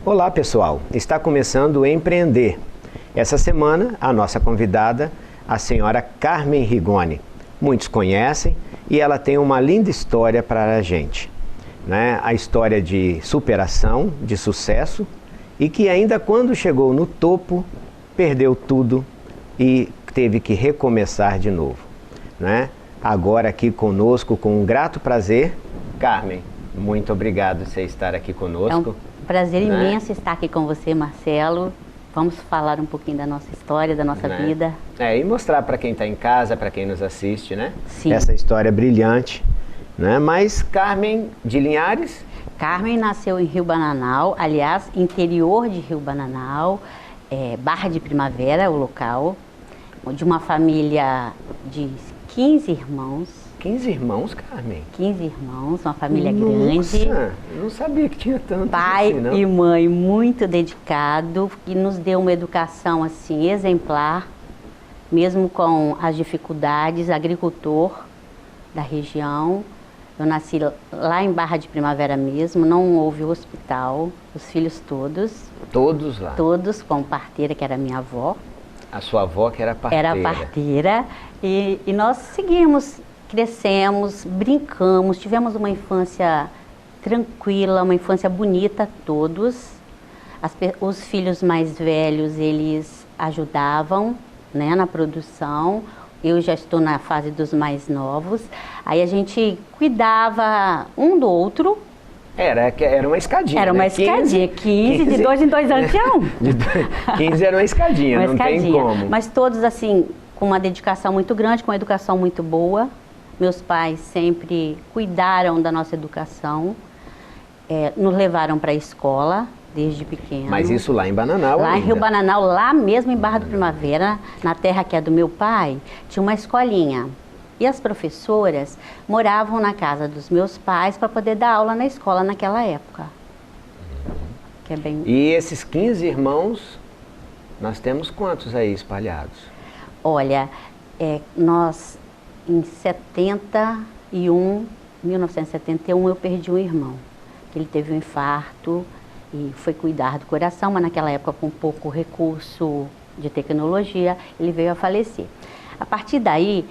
Olá pessoal, está começando o Empreender. Essa semana a nossa convidada, a senhora Carmen Rigoni. Muitos conhecem e ela tem uma linda história para a gente, né? A história de superação, de sucesso e que ainda quando chegou no topo, perdeu tudo e teve que recomeçar de novo, né? Agora aqui conosco, com um grato prazer, Carmen, muito obrigado por você estar aqui conosco. É um prazer imenso estar aqui com você, Marcelo. Vamos falar um pouquinho da nossa história, da nossa vida. E mostrar para quem está em casa, para quem nos assiste, né? Sim. Essa história brilhante, né? Mas Carmen de Linhares? Carmen nasceu em Rio Bananal, aliás, interior de Rio Bananal, Barra de Primavera, o local, de uma família de 15 irmãos. 15 irmãos, Carmen? 15 irmãos, uma família Nossa, grande. Eu não sabia que tinha tanto Pai assim, não. e mãe muito dedicado, que nos deu uma educação assim exemplar, mesmo com as dificuldades, agricultor da região. Eu nasci lá em Barra de Primavera mesmo, não houve hospital, os filhos todos. Todos lá? Todos, com parteira, que era minha avó. A sua avó que era parteira? Era parteira, e nós seguimos. Crescemos, brincamos, tivemos uma infância tranquila, uma infância bonita todos. Os filhos mais velhos, eles ajudavam, né, na produção. Eu já estou na fase dos mais novos. Aí a gente cuidava um do outro. Era uma escadinha, Era uma escadinha, 15 de 2 em 2 anos tinha um. 15 era uma escadinha, uma não escadinha. Tem como. Mas todos assim, com uma dedicação muito grande, com uma educação muito boa. Meus pais sempre cuidaram da nossa educação, nos levaram para a escola desde pequeno. Mas isso lá em Bananal Lá ainda. em Rio Bananal, lá mesmo em Barra do Primavera, na terra que é do meu pai, tinha uma escolinha. E as professoras moravam na casa dos meus pais para poder dar aula na escola naquela época. Que é bem... E esses 15 irmãos, nós temos quantos aí espalhados? Olha, nós... Em 1971, eu perdi um irmão. Ele teve um infarto e foi cuidar do coração, mas naquela época, com pouco recurso de tecnologia, ele veio a falecer. A partir daí,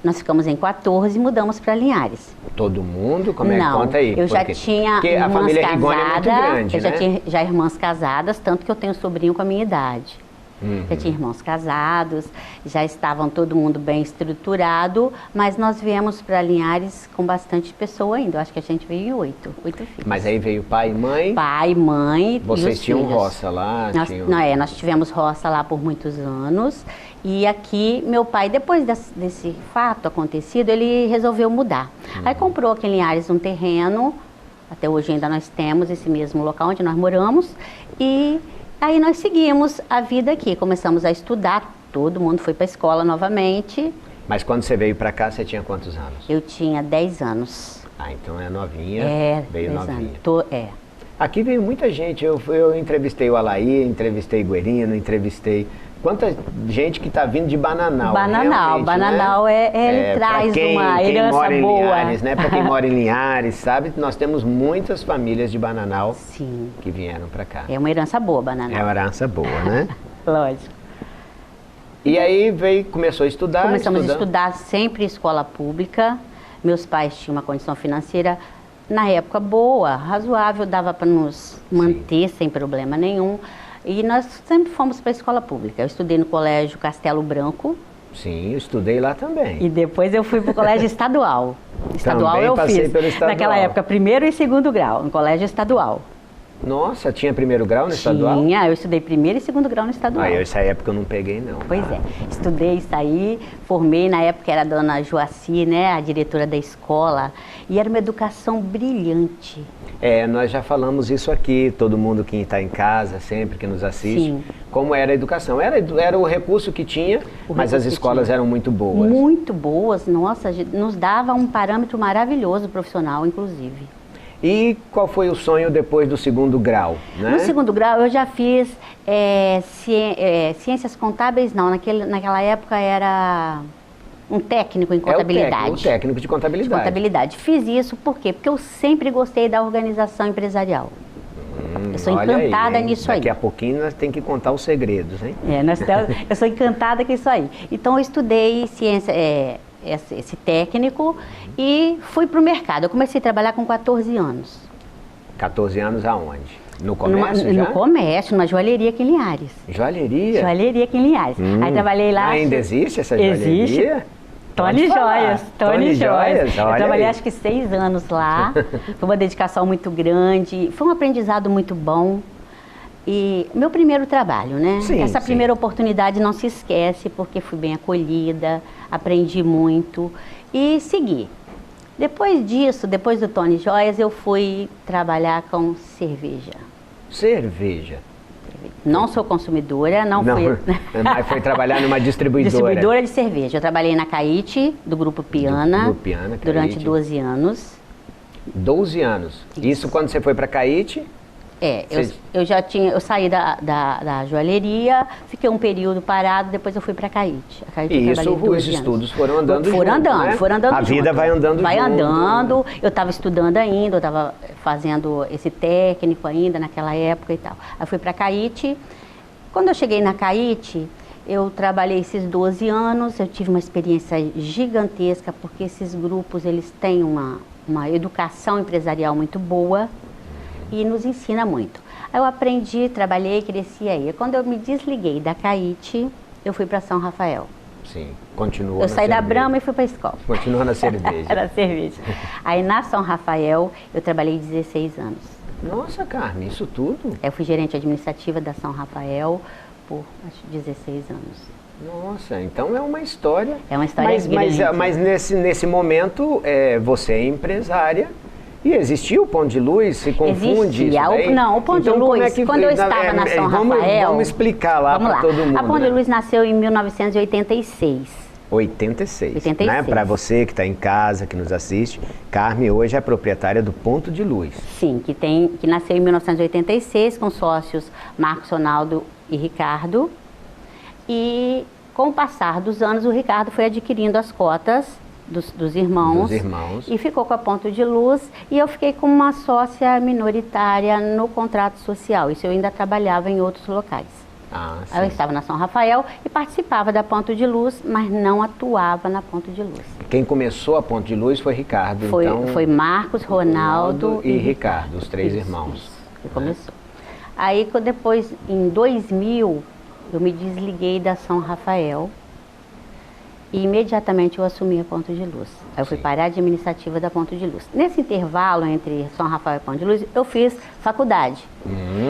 nós ficamos em 14 e mudamos para Linhares. Todo mundo? Como é que Não, conta aí? Eu já tinha porque irmãs a família casadas, Rigoni é muito grande, eu já né? tinha já irmãs casadas, tanto que eu tenho sobrinho com a minha idade. Já tinha irmãos casados, já estavam todo mundo bem estruturado, mas nós viemos para Linhares com bastante pessoa ainda. Eu acho que a gente veio oito filhos. Mas aí veio pai e mãe? Pai, mãe. Vocês e os tinham filhos. roça lá? Nós tivemos roça lá por muitos anos. E aqui, meu pai, depois desse fato acontecido, ele resolveu mudar. Aí comprou aqui em Linhares um terreno, até hoje ainda nós temos esse mesmo local onde nós moramos, e aí nós seguimos a vida aqui, começamos a estudar, todo mundo foi para a escola novamente. Mas quando você veio para cá, você tinha quantos anos? Eu tinha 10 anos. Ah, então é novinha, veio 10 novinha. anos. Aqui veio muita gente, eu entrevistei o Alaí, entrevistei Guerino, entrevistei... Quanta gente que está vindo de Bananal. Bananal, né? Ele traz uma herança boa. Linhares, né? Para quem mora em Linhares, sabe? Nós temos muitas famílias de Bananal. Sim. Que vieram para cá. É uma herança boa, Bananal. É uma herança boa, né? Lógico. E aí começou a estudar? Começamos a estudar sempre em escola pública. Meus pais tinham uma condição financeira, na época, boa, razoável, dava para nos manter sem problema nenhum. E nós sempre fomos para a escola pública. Eu estudei no colégio Castelo Branco. Sim, eu estudei lá também. E depois eu fui para o colégio estadual. Estadual também eu passei fiz, pelo estadual. naquela época, 1º e 2º grau, no colégio estadual. Nossa, tinha 1º grau no estadual? Tinha, eu estudei 1º e 2º grau no estadual. Essa época eu não peguei, não. Pois é, estudei, saí, formei, na época era a dona Joaci, né, a diretora da escola, e era uma educação brilhante. Nós já falamos isso aqui, todo mundo que está em casa, sempre que nos assiste, Sim. Como era a educação. Era o recurso que tinha, mas as escolas eram muito boas. Muito boas, nossa, nos dava um parâmetro maravilhoso profissional, inclusive. E qual foi o sonho depois do 2º grau? Né? No 2º grau eu já fiz ciências contábeis, não, naquela época era um técnico em contabilidade. O técnico de contabilidade. Fiz isso por quê? Porque eu sempre gostei da organização empresarial. Eu sou encantada aí, nisso aí. Daqui a pouquinho nós temos que contar os segredos, hein? Eu sou encantada com isso aí. Então eu estudei ciência, esse técnico e fui para o mercado. Eu comecei a trabalhar com 14 anos. 14 anos aonde? No comércio já? No comércio, numa joalheria aqui em Linhares. Joalheria? Joalheria aqui em Linhares. Aí trabalhei lá... Ainda existe essa joalheria? Existe. Tony Joias. Tony Joias, eu trabalhei acho que 6 anos lá. Foi uma dedicação muito grande. Foi um aprendizado muito bom. E meu primeiro trabalho, né? Sim, essa primeira oportunidade não se esquece, porque fui bem acolhida, aprendi muito e segui. Depois disso, depois do Tony Joias, eu fui trabalhar com cerveja. Cerveja? Não sou consumidora, não fui... Mas foi trabalhar numa distribuidora. Distribuidora de cerveja. Eu trabalhei na Caíte, do Grupo Piana, do Grupo Piana, durante 12 anos. 12 anos. Isso quando você foi para Caíte? Eu saí da joalheria, fiquei um período parado, depois eu fui para Caíte. E isso, os estudos foram andando junto, né? Foram andando A vida vai andando junto. Vai andando, eu estava estudando ainda, eu estava fazendo esse técnico ainda naquela época e tal. Aí fui para Caíte. Quando eu cheguei na Caíte, eu trabalhei esses 12 anos, eu tive uma experiência gigantesca, porque esses grupos, eles têm uma educação empresarial muito boa, e nos ensina muito. Aí eu aprendi, trabalhei, cresci aí. Quando eu me desliguei da Caíte, eu fui para São Rafael. Sim, continuou. Eu saí da Brahma e fui para a escola. Continuou na cerveja. Era cerveja. Aí na São Rafael, eu trabalhei 16 anos. Nossa, Carmen, isso tudo? Eu fui gerente administrativa da São Rafael por, acho, 16 anos. Nossa, então é uma história. É uma história grande. Mas nesse momento, você é empresária. E existia o Ponto de Luz? Se confunde existia. Isso daí? Não, o Ponto de Luz, quando eu estava na São Rafael... Vamos explicar lá para todo mundo. A Ponto de Luz nasceu em 1986. 86. Né? Para você que está em casa, que nos assiste, Carmen hoje é proprietária do Ponto de Luz. Sim, que nasceu em 1986 com sócios Marcos Ronaldo e Ricardo. E com o passar dos anos, o Ricardo foi adquirindo as cotas dos irmãos, e ficou com a Ponto de Luz, e eu fiquei com uma sócia minoritária no contrato social. Isso eu ainda trabalhava em outros locais. Eu estava na São Rafael e participava da Ponto de Luz, mas não atuava na Ponto de Luz. Quem começou a Ponto de Luz foi Ricardo. Foi Marcos, Ronaldo e Ricardo, os 3 irmãos. Isso, que começou. Aí depois, em 2000, eu me desliguei da São Rafael. E imediatamente eu assumi a Ponto de Luz. Aí eu fui para a administrativa da Ponto de Luz. Nesse intervalo entre São Rafael e Ponto de Luz, eu fiz faculdade.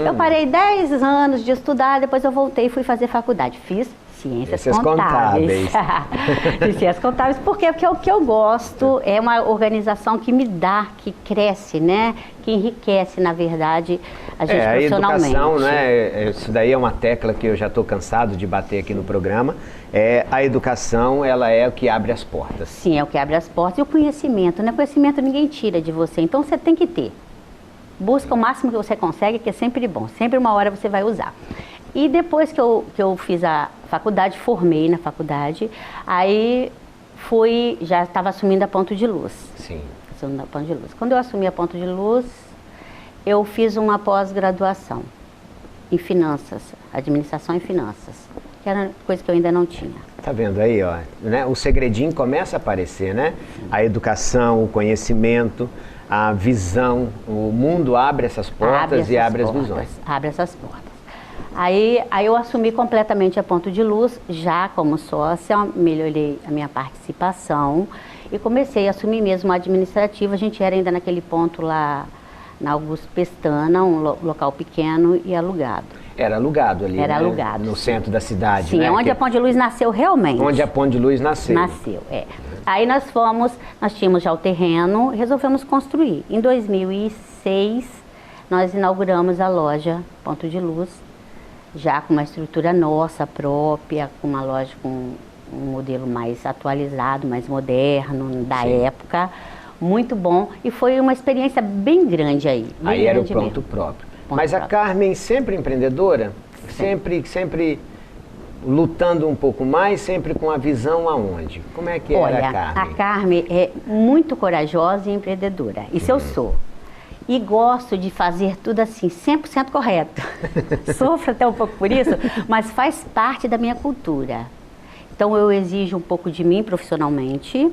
Eu parei 10 anos de estudar, depois eu voltei e fui fazer faculdade. Fiz Ciências Contábeis. Ciências Contábeis, por quê? Porque o que eu gosto é uma organização que me dá, que cresce, né? Que enriquece, na verdade, a gente profissionalmente. A educação, né? Isso daí é uma tecla que eu já estou cansado de bater aqui no programa. A educação, ela é o que abre as portas. Sim, é o que abre as portas. E o conhecimento, né? Conhecimento ninguém tira de você, então você tem que ter. Busca o máximo que você consegue, que é sempre bom. Sempre uma hora você vai usar. E depois que eu fiz a faculdade, formei na faculdade, aí já estava assumindo a Ponto de Luz. Sim. Assumindo a Ponto de Luz. Quando eu assumi a Ponto de Luz, eu fiz uma pós-graduação em finanças, administração e finanças, que era coisa que eu ainda não tinha. Tá vendo aí, ó, né? O segredinho começa a aparecer, né? A educação, o conhecimento, a visão, o mundo abre essas portas e abre as visões. Abre essas portas. Aí eu assumi completamente a Ponto de Luz, já como sócia, melhorei a minha participação e comecei a assumir mesmo a administrativa. A gente era ainda naquele ponto lá na Augusto Pestana, um local pequeno e alugado. Era alugado ali, Era né? alugado. No centro da cidade, sim, né? Onde a Ponto de Luz nasceu realmente. Onde a Ponto de Luz nasceu. Nasceu, Aí nós tínhamos já o terreno, resolvemos construir. Em 2006, nós inauguramos a loja Ponto de Luz, já com uma estrutura nossa própria, com uma loja com um modelo mais atualizado, mais moderno, da época. Muito bom. E foi uma experiência bem grande aí. Aí era o ponto próprio. Mas a Carmen sempre empreendedora? Sempre lutando um pouco mais, sempre com a visão aonde? Como é que era a Carmen? A Carmen é muito corajosa e empreendedora. Isso eu sou. e gosto de fazer tudo assim, 100% correto. Sofro até um pouco por isso, mas faz parte da minha cultura. Então eu exijo um pouco de mim profissionalmente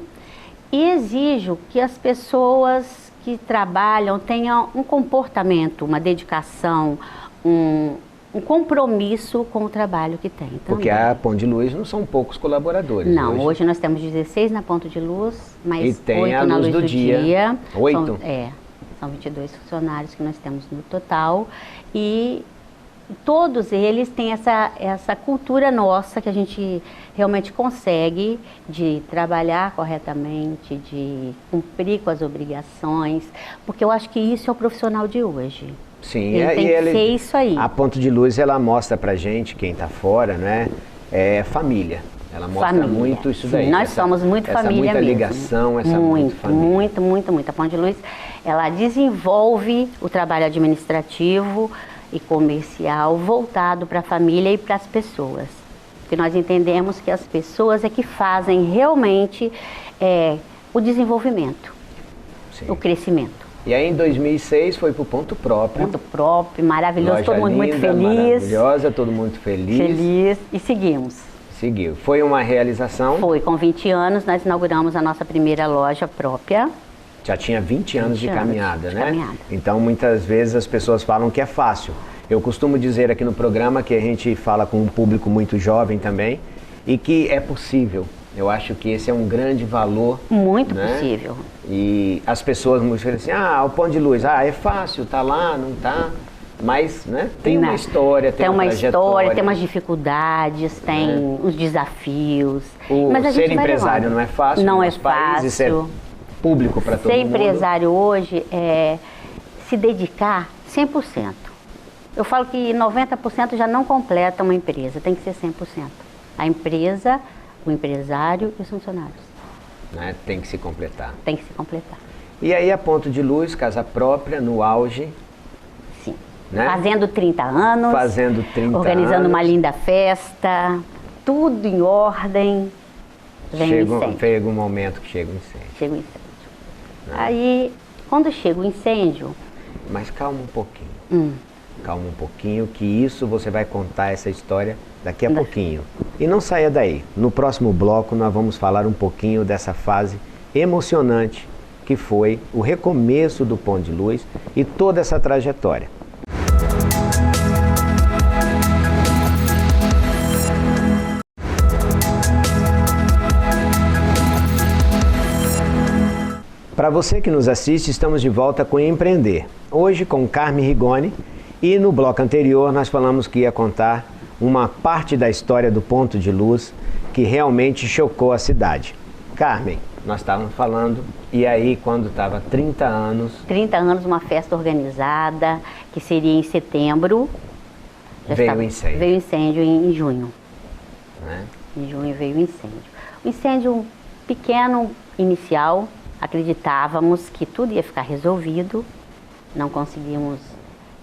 e exijo que as pessoas que trabalham tenham um comportamento, uma dedicação, um compromisso com o trabalho que tem. Porque a Ponto de Luz não são poucos colaboradores. Não, hoje nós temos 16 na Ponto de Luz, mas e tem 8 a na Luz do Dia. 8? São 22 funcionários que nós temos no total e todos eles têm essa cultura nossa que a gente realmente consegue de trabalhar corretamente, de cumprir com as obrigações, porque eu acho que isso é o profissional de hoje. Sim, ele tem que ser isso aí. A Ponto de Luz, ela mostra pra gente, quem está fora, né, é família. Ela mostra muito isso daí. Sim, nós somos muito família muita mesmo. Ligação, essa muita família. Muito. A Ponto de Luz, ela desenvolve o trabalho administrativo e comercial voltado para a família e para as pessoas. Porque nós entendemos que as pessoas é que fazem realmente o desenvolvimento, o crescimento. E aí em 2006 foi para o Ponto Próprio. Ponto Próprio, maravilhoso, Loja todo mundo linda, muito feliz. Maravilhosa, todo mundo feliz. Feliz e seguimos. Seguiu. Foi uma realização? Foi, com 20 anos nós inauguramos a nossa primeira loja própria. Já tinha 20 anos de caminhada, né? Caminhada. Então muitas vezes as pessoas falam que é fácil. Eu costumo dizer aqui no programa que a gente fala com um público muito jovem também e que é possível. Eu acho que esse é um grande valor. Muito, né? possível. E as pessoas muitas vezes assim, o Ponto de Luz, é fácil, tá lá, não tá. Mas, né, tem uma história, tem uma trajetória. Tem umas dificuldades, tem os desafios. Mas ser empresário não é fácil. Não é fácil. Ser público para todo mundo. Ser empresário hoje é se dedicar 100%. Eu falo que 90% já não completa uma empresa, tem que ser 100%. A empresa, o empresário e os funcionários. Né? Tem que se completar. Tem que se completar. E aí a Ponto de Luz, casa própria, no auge. Sim. Né? Fazendo 30 anos. Fazendo 30 organizando anos. uma linda festa, tudo em ordem. Vem o incêndio. Chega um momento que chega o incêndio. Chega o incêndio. Aí, quando chega o incêndio... Mas calma um pouquinho. Calma um pouquinho, que isso você vai contar essa história daqui a pouquinho. E não saia daí. No próximo bloco nós vamos falar um pouquinho dessa fase emocionante que foi o recomeço do Ponto de Luz e toda essa trajetória. Para você que nos assiste, estamos de volta com Empreender. Hoje com Carmen Rigoni. E no bloco anterior nós falamos que ia contar uma parte da história do Ponto de Luz que realmente chocou a cidade. Carmen, nós estávamos falando, e aí quando estava 30 anos... 30 anos, uma festa organizada, que seria em setembro. Veio o incêndio. Veio o incêndio em junho. Né? Em junho veio o incêndio. Um incêndio pequeno, inicial, acreditávamos que tudo ia ficar resolvido, não conseguimos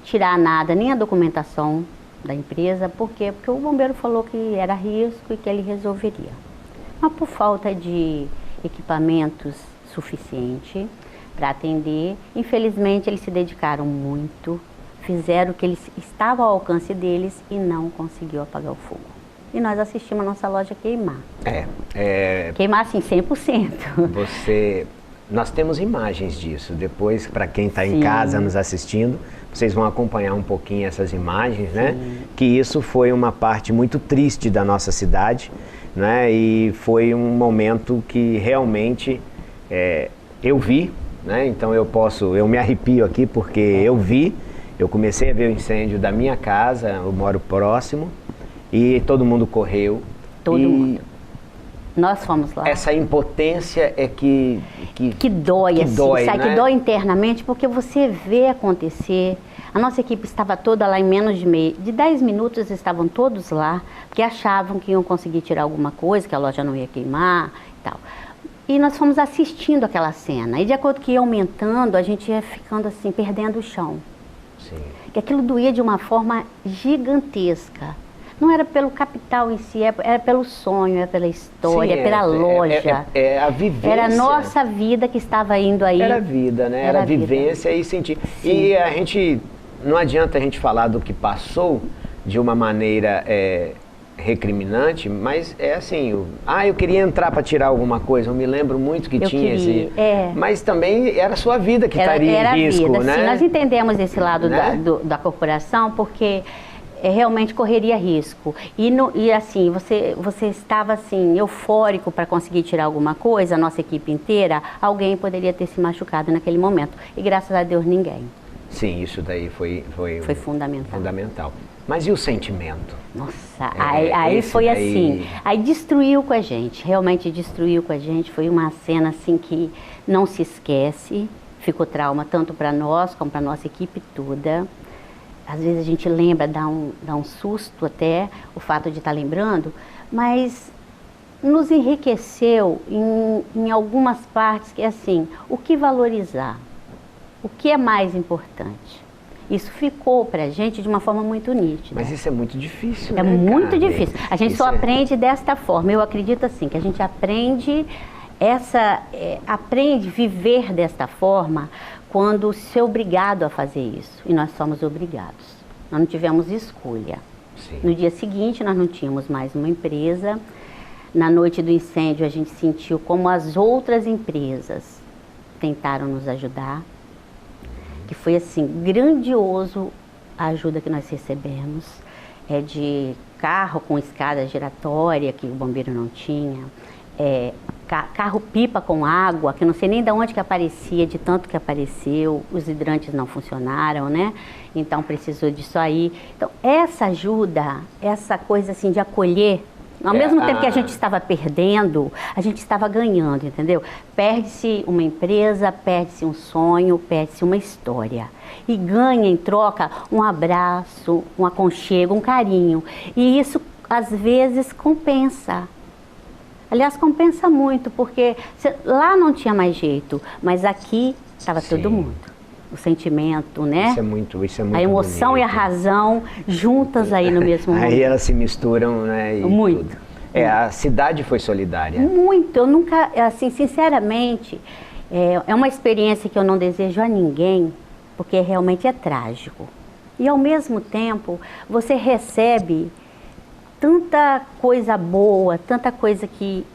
tirar nada, nem a documentação da empresa. Por quê? Porque o bombeiro falou que era risco e que ele resolveria. Mas por falta de equipamentos suficiente para atender, infelizmente eles se dedicaram muito, fizeram o que eles estavam ao alcance deles e não conseguiu apagar o fogo. E nós assistimos a nossa loja queimar. Queimar assim, 100%. Nós temos imagens disso. Depois, para quem está em casa nos assistindo, vocês vão acompanhar um pouquinho essas imagens, né? Que isso foi uma parte muito triste da nossa cidade, né? E foi um momento que realmente eu vi, né? Então eu me arrepio aqui porque eu comecei a ver o incêndio da minha casa, eu moro próximo, e todo mundo correu. Todo mundo. Nós fomos lá. Essa impotência é que dói, assim, dói, sabe? Né? Que dói internamente, porque você vê acontecer. A nossa equipe estava toda lá em menos de 10 minutos, estavam todos lá, porque achavam que iam conseguir tirar alguma coisa, que a loja não ia queimar e tal. E nós fomos assistindo aquela cena, e de acordo que ia aumentando, a gente ia ficando assim, perdendo o chão. Sim. Que aquilo doía de uma forma gigantesca. não era pelo capital em si, era pelo sonho, era pela história, Sim, pela loja. É a vivência. Era a nossa vida que estava indo aí. Era a vida, né? Era a vivência e sentir. Sim. E a gente, não adianta a gente falar do que passou de uma maneira recriminante, mas é assim, eu queria entrar para tirar alguma coisa, eu me lembro muito que tinha esse... Mas também era a sua vida que estaria em risco, vida, né? Sim, nós entendemos esse lado, né? da corporação, porque realmente correria risco. E assim, você estava assim, eufórico para conseguir tirar alguma coisa, a nossa equipe inteira, alguém poderia ter se machucado naquele momento. E graças a Deus, ninguém. Sim, isso daí foi fundamental. Mas e o sentimento? Nossa, aí foi assim, aí destruiu com a gente, realmente destruiu com a gente, foi uma cena assim que não se esquece, ficou trauma tanto para nós como para nossa equipe toda. Às vezes a gente lembra, dá um susto até, o fato de estar lembrando, mas nos enriqueceu em algumas partes que é assim, o que valorizar, o que é mais importante. Isso ficou pra gente de uma forma muito nítida. Mas isso é muito difícil, né? É muito difícil. A gente só aprende desta forma. Eu acredito assim, que a gente aprende aprende a viver desta forma quando se é obrigado a fazer isso. E nós somos obrigados. Nós não tivemos escolha. Sim. No dia seguinte, nós não tínhamos mais uma empresa. Na noite do incêndio, a gente sentiu como as outras empresas tentaram nos ajudar. Que foi assim, grandioso a ajuda que nós recebemos, de carro com escada giratória, que o bombeiro não tinha, carro-pipa com água, que não sei nem de onde que aparecia, de tanto que apareceu, os hidrantes não funcionaram, né? Então precisou disso aí. Então essa ajuda, essa coisa assim de acolher, ao mesmo tempo que a gente estava perdendo, a gente estava ganhando, entendeu? Perde-se uma empresa, perde-se um sonho, perde-se uma história. E ganha em troca um abraço, um aconchego, um carinho. E isso, às vezes, compensa. Aliás, compensa muito, porque lá não tinha mais jeito, mas aqui estava todo mundo. O sentimento, né? Isso é muito a emoção bonito. E a razão juntas aí no mesmo momento. Aí elas se misturam, né? Muito. Tudo. A cidade foi solidária. Muito. Eu nunca, assim, sinceramente, é uma experiência que eu não desejo a ninguém, porque realmente é trágico. E ao mesmo tempo, você recebe tanta coisa boa, tanta coisa que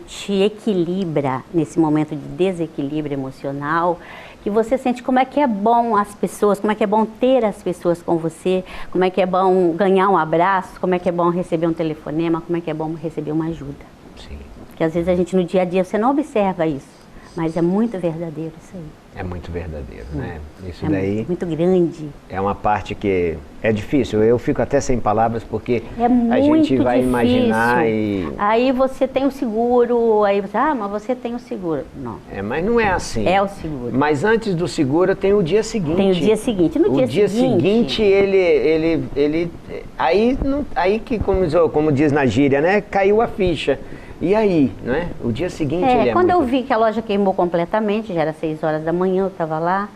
te equilibra nesse momento de desequilíbrio emocional, que você sente como é que é bom as pessoas, como é que é bom ter as pessoas com você, como é que é bom ganhar um abraço, como é que é bom receber um telefonema, como é que é bom receber uma ajuda. Sim. Porque às vezes a gente no dia a dia, você não observa isso, mas é muito verdadeiro isso aí. É muito verdadeiro, né? Isso daí... muito grande. É uma parte que é difícil, eu fico até sem palavras porque a gente vai difícil. Imaginar e... Aí você tem o seguro, aí você, mas você tem o seguro. Não. Mas não é assim. É o seguro. Mas antes do seguro tem o dia seguinte. Tem o dia seguinte. No dia seguinte ele aí que, como diz na gíria, né? Caiu a ficha. E aí, né? O dia seguinte ele é quando muito... eu vi que a loja queimou completamente, já era 6 horas da manhã, eu estava lá.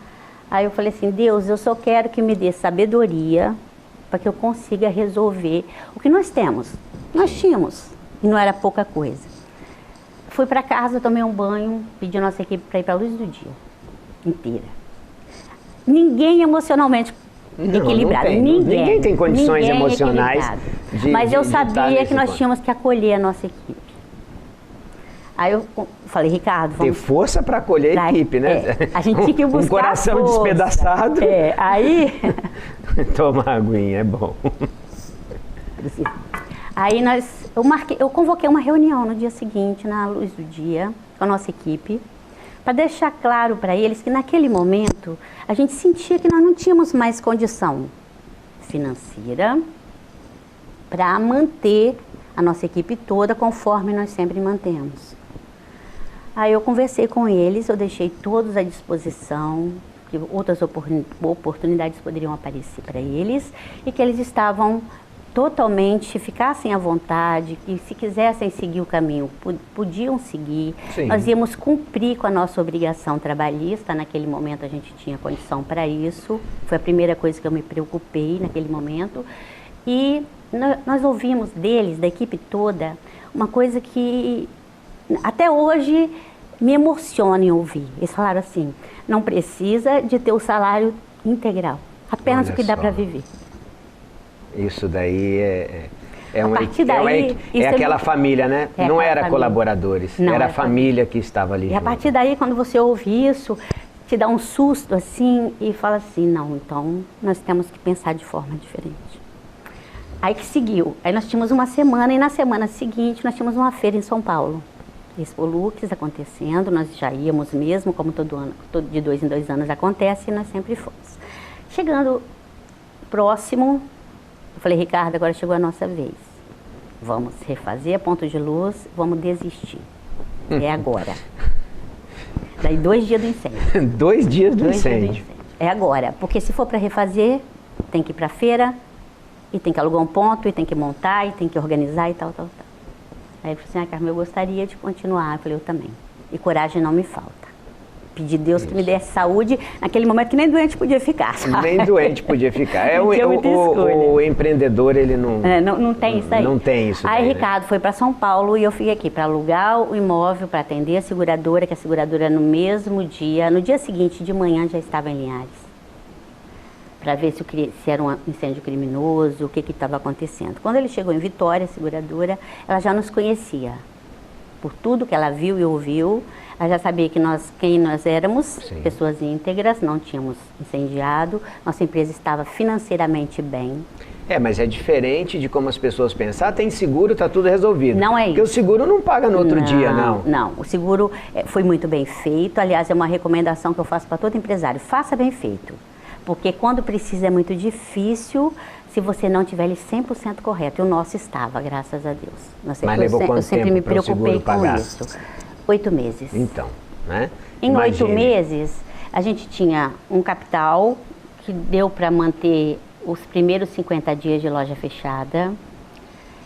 Aí eu falei assim, Deus, eu só quero que me dê sabedoria para que eu consiga resolver o que nós temos. Nós tínhamos, e não era pouca coisa. Fui para casa, tomei um banho, pedi a nossa equipe para ir para a luz do dia, inteira. Ninguém emocionalmente equilibrado. Ninguém tem condições emocionais mas eu sabia que nós tínhamos que acolher a nossa equipe. Aí eu falei, Ricardo, vamos... Ter força para acolher a equipe, né? A gente tinha que buscar um coração força. Despedaçado. Aí... Toma aguinha, é bom. Aí eu convoquei uma reunião no dia seguinte, na luz do dia, com a nossa equipe, para deixar claro para eles que naquele momento a gente sentia que nós não tínhamos mais condição financeira para manter a nossa equipe toda conforme nós sempre mantemos. Aí eu conversei com eles, eu deixei todos à disposição, que outras oportunidades poderiam aparecer para eles e que eles estavam totalmente, ficassem à vontade, que se quisessem seguir o caminho, podiam seguir. Sim. Nós íamos cumprir com a nossa obrigação trabalhista, naquele momento a gente tinha condição para isso, foi a primeira coisa que eu me preocupei naquele momento. E nós ouvimos deles, da equipe toda, uma coisa que até hoje me emociona em ouvir. Eles falaram assim, não precisa de ter o salário integral, apenas o que dá para viver. Isso daí é aquela família, né? Não era família. Colaboradores, não, era a família que estava ali. E a partir daí, quando você ouve isso, te dá um susto assim e fala assim, não, então nós temos que pensar de forma diferente. Aí que seguiu, aí nós tínhamos uma semana e na semana seguinte nós tínhamos uma feira em São Paulo. Expo Lux acontecendo, nós já íamos mesmo, como todo ano, de 2 em 2 anos acontece, e nós sempre fomos. Chegando próximo, eu falei, Ricardo, agora chegou a nossa vez. Vamos refazer a ponto de luz, vamos desistir. É agora. Daí 2 dias do incêndio. 2 dias do incêndio. É agora, porque se for para refazer, tem que ir para a feira, e tem que alugar um ponto, e tem que montar, e tem que organizar e tal. Aí ele falou assim, Carmen, eu gostaria de continuar. Eu falei, eu também. E coragem não me falta. Pedi a Deus que me desse saúde naquele momento que nem doente podia ficar, sabe? Nem doente podia ficar. O empreendedor, ele não... não tem isso aí. Não tem isso aí daí, Ricardo foi para São Paulo e eu fiquei aqui para alugar o imóvel, para atender a seguradora, que a seguradora no mesmo dia, no dia seguinte de manhã já estava em Linhares. Para ver se era um incêndio criminoso, o que estava acontecendo. Quando ele chegou em Vitória, a seguradora, ela já nos conhecia. Por tudo que ela viu e ouviu, ela já sabia quem nós éramos, Sim. Pessoas íntegras, não tínhamos incendiado, nossa empresa estava financeiramente bem. Mas é diferente de como as pessoas pensam, tem seguro, está tudo resolvido. Não é isso. Porque o seguro não paga no outro dia, não. Não, o seguro foi muito bem feito, aliás, é uma recomendação que eu faço para todo empresário, faça bem feito. Porque quando precisa é muito difícil se você não tiver ele 100% correto. E o nosso estava, graças a Deus. Mas levou quanto tempo? Eu sempre me preocupei com pagar? isso. 8 meses. Então, né? Em 8 meses, a gente tinha um capital que deu para manter os primeiros 50 dias de loja fechada.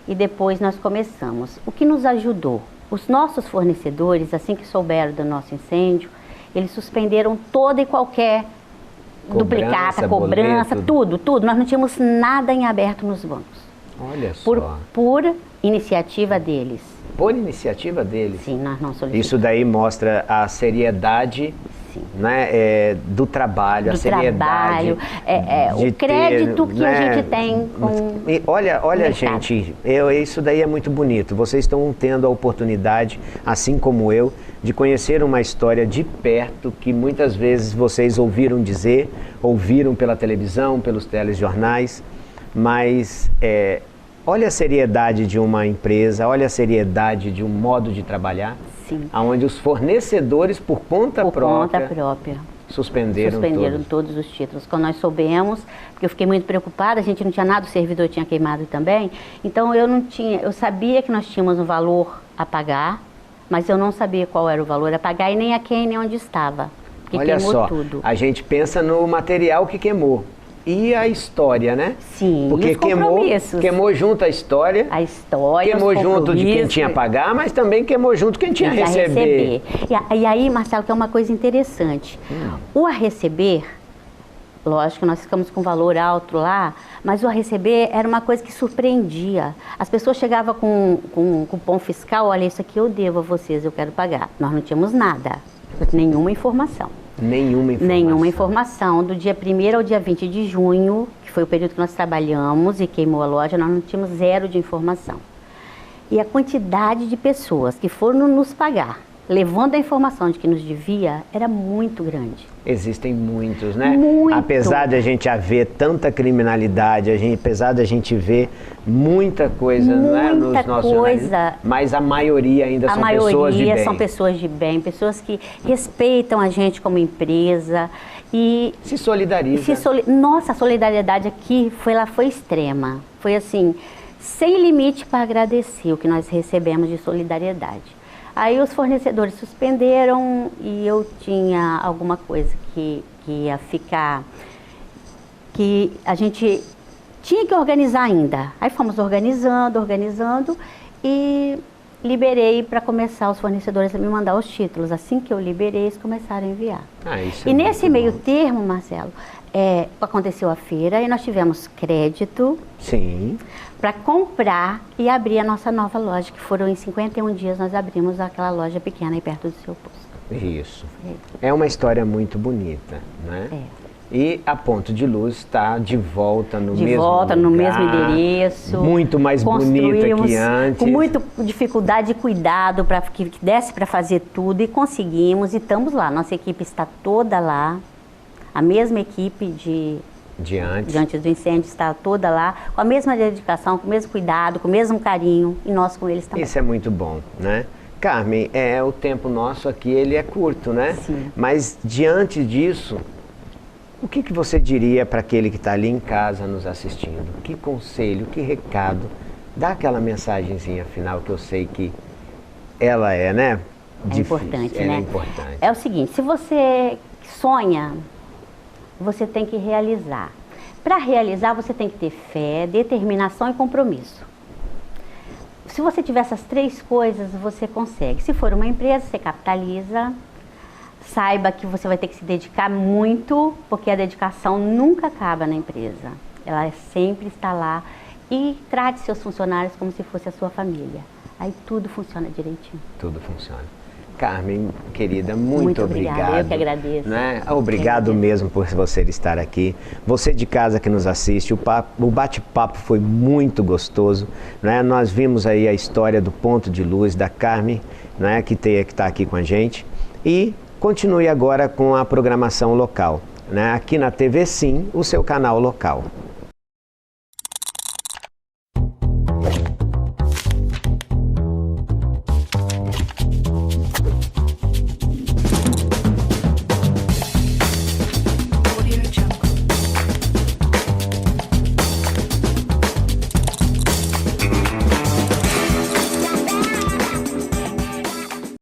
E depois nós começamos. O que nos ajudou? Os nossos fornecedores, assim que souberam do nosso incêndio, eles suspenderam toda e qualquer duplicata, cobrança, tudo. Nós não tínhamos nada em aberto nos bancos. Olha só. Por iniciativa deles. Por iniciativa deles? Sim, nós não solicitamos. Isso daí mostra a seriedade, né, do trabalho, a seriedade. O crédito que a gente tem com olha gente, isso daí é muito bonito. Vocês estão tendo a oportunidade, assim como eu, de conhecer uma história de perto que muitas vezes vocês ouviram dizer, ouviram pela televisão, pelos telejornais, mas olha a seriedade de uma empresa, olha a seriedade de um modo de trabalhar, Sim. onde os fornecedores, por conta própria, suspenderam todos os títulos. Quando nós soubemos, porque eu fiquei muito preocupada, a gente não tinha nada, o servidor tinha queimado também, então eu sabia que nós tínhamos um valor a pagar, mas eu não sabia qual era o valor a pagar e nem a quem, nem onde estava, porque olha queimou só, tudo. A gente pensa no material que queimou. E a história, né? Sim, porque queimou junto a história. A história, queimou junto de quem tinha a pagar, mas também queimou junto quem tinha a receber. E aí, Marcelo, que é uma coisa interessante. O a receber, lógico, nós ficamos com valor alto lá, mas o a receber era uma coisa que surpreendia. As pessoas chegavam com cupom fiscal, olha, isso aqui eu devo a vocês, eu quero pagar. Nós não tínhamos nada, nenhuma informação. Nenhuma informação. Do dia 1º ao dia 20 de junho, que foi o período que nós trabalhamos e queimou a loja, nós não tínhamos 0 de informação. E a quantidade de pessoas que foram nos pagar, levando a informação de que nos devia, era muito grande. Existem muitos, né? Muito. Apesar de a gente haver tanta criminalidade, apesar de a gente ver muita coisa, né, nos nossos jornais, mas a maioria ainda são pessoas de bem. A maioria são pessoas de bem, pessoas que respeitam a gente como empresa e se solidarizam. Nossa, a solidariedade aqui foi extrema. Foi assim, sem limite para agradecer o que nós recebemos de solidariedade. Aí os fornecedores suspenderam e eu tinha alguma coisa que ia ficar, que a gente tinha que organizar ainda. Aí fomos organizando e liberei para começar os fornecedores a me mandar os títulos. Assim que eu liberei, eles começaram a enviar. Isso E nesse meio bom. termo, Marcelo, aconteceu a feira e nós tivemos crédito Sim. para comprar e abrir a nossa nova loja, que foram em 51 dias nós abrimos aquela loja pequena aí perto do seu posto. Isso. É uma história muito bonita, né? É. E a Ponto de Luz está de volta no De mesmo volta, lugar, no mesmo endereço. muito mais bonita que antes. Com muita dificuldade e cuidado para que desse para fazer tudo e conseguimos e estamos lá. Nossa equipe está toda lá. A mesma equipe de antes. do incêndio está toda lá, com a mesma dedicação, com o mesmo cuidado, com o mesmo carinho e nós com eles também. Isso é muito bom, né? Carmen, o tempo nosso aqui ele é curto, né? Sim. Mas diante disso, o que você diria para aquele que está ali em casa nos assistindo? Que conselho, que recado? Dá aquela mensagenzinha final que eu sei que ela é, né? Difícil. Importante, ela né? É importante. É o seguinte, se você sonha, você tem que realizar. Para realizar, você tem que ter fé, determinação e compromisso. Se você tiver essas 3 coisas, você consegue. Se for uma empresa, você capitaliza. Saiba que você vai ter que se dedicar muito, porque a dedicação nunca acaba na empresa. Ela sempre está lá. E trate seus funcionários como se fosse a sua família. Aí tudo funciona direitinho. Tudo funciona. Carmen, querida, muito obrigada. obrigado. Eu que agradeço. Né? Obrigado mesmo por você estar aqui. Você de casa que nos assiste, o bate-papo foi muito gostoso. Né? Nós vimos aí a história do Ponto de Luz, da Carmen, né? que está aqui com a gente. E continue agora com a programação local. Né? Aqui na TV Sim, o seu canal local.